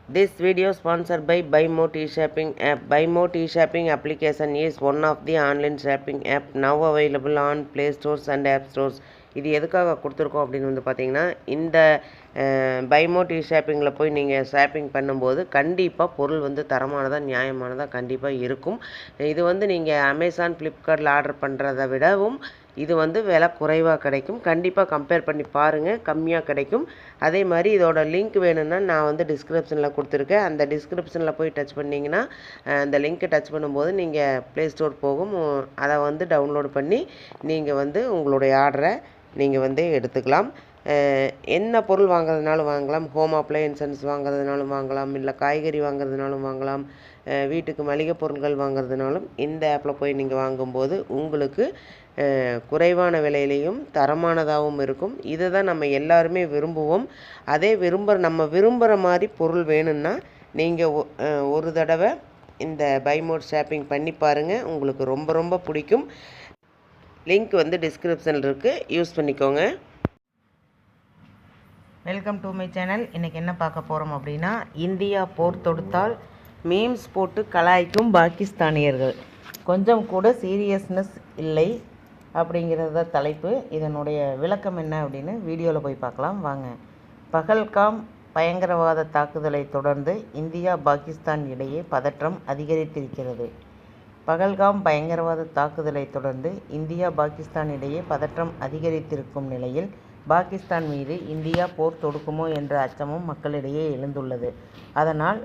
This video sponsored by BuyMo T-Shopping app. BuyMo T-Shopping application is one of the online shopping app now available on Play Stores and App Stores. இது எதுக்காக கொடுத்துருக்கோம் அப்படின்னு வந்து பார்த்தீங்கன்னா, இந்த BuyMo T-Shoppingல போய் நீங்கள் ஷாப்பிங் பண்ணும்போது கண்டிப்பாக பொருள் வந்து தரமானதாக நியாயமானதாக கண்டிப்பாக இருக்கும். இது வந்து நீங்கள் அமேசான் ஃப்ளிப்கார்ட்டில் ஆர்டர் பண்ணுறதை விடவும் இது வந்து விலை குறைவாக கிடைக்கும். கண்டிப்பாக கம்பேர் பண்ணி பாருங்கள், கம்மியாக கிடைக்கும். அதே மாதிரி இதோட லிங்க் வேணும்னா நான் வந்து டிஸ்கிரிப்ஷனில் கொடுத்துருக்கேன். அந்த டிஸ்கிரிப்ஷனில் போய் டச் பண்ணிங்கன்னா அந்த லிங்க்கை டச் பண்ணும்போது நீங்கள் ப்ளே ஸ்டோர் போகும். அதை வந்து டவுன்லோட் பண்ணி நீங்கள் வந்து உங்களுடைய ஆர்டரை நீங்கள் வந்து எடுத்துக்கலாம். என்ன பொருள் வாங்குறதுனாலும் வாங்கலாம். ஹோம் அப்ளையன்சஸ் வாங்குறதுனாலும் வாங்கலாம், இல்லை காய்கறி வாங்குறதுனாலும் வாங்கலாம், வீட்டுக்கு மளிகை பொருட்கள் வாங்குறதுனாலும் இந்த ஆப்பில் போய் நீங்கள் வாங்கும்போது உங்களுக்கு குறைவான விலையிலையும் தரமானதாகவும் இருக்கும். இதை தான் நம்ம எல்லாருமே விரும்புவோம். அதே நம்ம விரும்புகிற மாதிரி பொருள் வேணும்னா நீங்கள் ஒரு தடவை இந்த BuyMo ஷாப்பிங் பண்ணி பாருங்கள், உங்களுக்கு ரொம்ப ரொம்ப பிடிக்கும். லிங்க் வந்து டிஸ்கிரிப்ஷனில் இருக்குது, யூஸ் பண்ணிக்கோங்க. Welcome to my channel. இன்றைக்கி என்ன பார்க்க போகிறோம் அப்படின்னா, இந்தியா போர் தொடுத்தால் மீம்ஸ் போட்டு கலாய்க்கும் பாகிஸ்தானியர்கள், கொஞ்சம் கூட சீரியஸ்னஸ் இல்லை அப்படிங்கிறத தலைப்பு. இதனுடைய விளக்கம் என்ன அப்படின்னு வீடியோவில் போய் பார்க்கலாம் வாங்க. பகல்காம் பயங்கரவாத தாக்குதலை தொடர்ந்து இந்தியா பாகிஸ்தான் இடையே பதற்றம் அதிகரித்திருக்கிறது. பகல்காம் பயங்கரவாத தாக்குதலை தொடர்ந்து இந்தியா பாகிஸ்தான் இடையே பதற்றம் அதிகரித்திருக்கும் நிலையில் பாகிஸ்தான் மீது இந்தியா போர் தொடுக்குமோ என்ற அச்சமும் மக்களிடையே எழுந்துள்ளது. அதனால்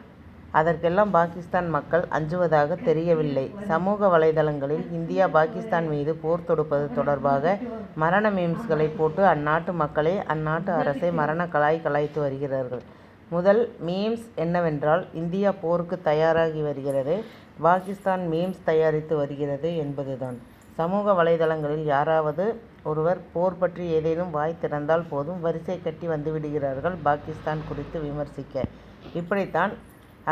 அதற்கெல்லாம் பாகிஸ்தான் மக்கள் அஞ்சுவதாக தெரியவில்லை. சமூக வலைதளங்களில் இந்தியா பாகிஸ்தான் மீது போர் தொடுப்பது தொடர்பாக மரண மீம்ஸ்களை போட்டு அந்நாட்டு மக்களை, அந்நாட்டு அரசை மரண கலாய்த்து வருகிறார்கள். முதல் மீம்ஸ் என்னவென்றால், இந்தியா போருக்கு தயாராகி வருகிறது, பாகிஸ்தான் மீம்ஸ் தயாரித்து வருகிறது என்பதுதான். சமூக வலைதளங்களில் யாராவது ஒருவர் போர் பற்றி ஏதேனும் வாய் திறந்தால் போதும் வரிசை கட்டி வந்துவிடுகிறார்கள் பாகிஸ்தான் குறித்து விமர்சிக்க. இப்படித்தான்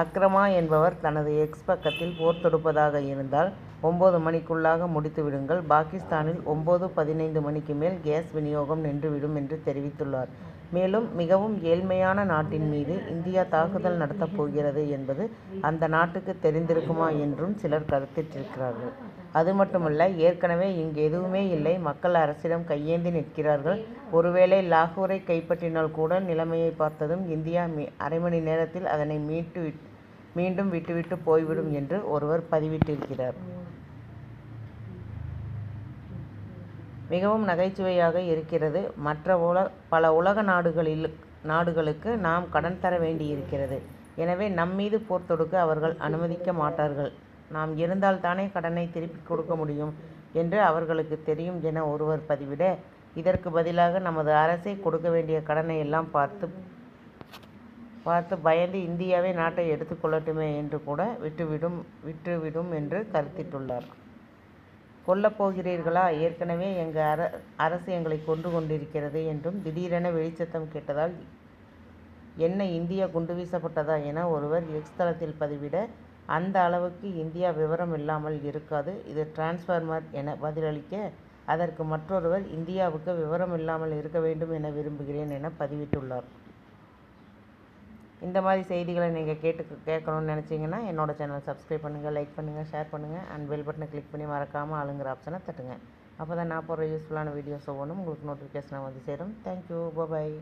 அக்ரமா என்பவர் தனது எக்ஸ் பக்கத்தில் போர் தொடுப்பதாக இருந்தால் 9 மணிக்குள்ளாக முடித்து விடுங்கள், பாகிஸ்தானில் 9:15 மணிக்கு மேல் கேஸ் விநியோகம் நின்றுவிடும் என்று தெரிவித்துள்ளார். மேலும் மிகவும் ஏழ்மையான நாட்டின் மீது இந்தியா தாக்குதல் நடத்தப் போகிறது என்பது அந்த நாட்டுக்கு தெரிந்திருக்குமா என்றும் சிலர் கருத்திட்டிருக்கிறார்கள். அது மட்டுமல்ல, ஏற்கனவே இங்கு எதுவுமே இல்லை, மக்கள் அரசிடம் கையேந்தி நிற்கிறார்கள், ஒருவேளை லாகூரை கைப்பற்றினால் கூட நிலைமையை பார்த்ததும் இந்தியா அரை மணி நேரத்தில் அதனை மீண்டும் விட்டுவிட்டு போய்விடும் என்று ஒருவர் பதிவிட்டிருக்கிறார். மிகவும் நகைச்சுவையாக இருக்கிறது. மற்ற பல உலக நாடுகளுக்கு நாம் கடன் தர வேண்டியிருக்கிறது. எனவே நம்மீது போர் தொடுக்க அவர்கள் அனுமதிக்க மாட்டார்கள். நாம் இருந்தால் தானே கடனை திருப்பி கொடுக்க முடியும் என்று அவர்களுக்கு தெரியும் என ஒருவர் பதிவிட, இதற்கு பதிலாக நமது அரசே கொடுக்க வேண்டிய கடனை எல்லாம் பார்த்து பயந்து இந்தியாவே நாட்டை எடுத்துக்கொள்ளட்டுமே என்று கூட விட்டுவிடும் என்று கருத்திட்டுள்ளார். கொல்லப்போகிறீர்களா? ஏற்கனவே எங்கள் அரசு எங்களை கொன்று கொண்டிருக்கிறது என்றும், திடீரென வெளிச்சத்தம் கேட்டதால் என்ன இந்தியா குண்டு வீசப்பட்டதா என ஒருவர் எக்ஸ் தளத்தில் பதிவிட, அந்த அளவுக்கு இந்தியா விவரம் இல்லாமல் இருக்காது, இது டிரான்ஸ்ஃபார்மர் என பதிலளிக்க, அதற்கு மற்றொருவர் இந்தியாவுக்கு விவரம் இல்லாமல் இருக்க வேண்டும் என விரும்புகிறேன் என பதிவிட்டுள்ளார். இந்த மாதிரி செய்திகளை நீங்கள் கேட்கணும்னு நினச்சிங்கன்னா என்னோட சேனல் சப்ஸ்கிரைப் பண்ணுங்கள், லைக் பண்ணுங்கள், ஷேர் பண்ணுங்கள், அண்ட் பெல் பட்டனை கிளிக் பண்ணி மறக்காமல் ஆளுங்கிற ஆப்ஷனை தட்டுங்க. அப்போ தான் நான் போடுற யூஸ்ஃபுல்லான வீடியோஸ் ஒவ்வொன்றும் உங்களுக்கு நோட்டிஃபிகேஷனாக வந்து சேரும். தேங்க்யூ, பாய்.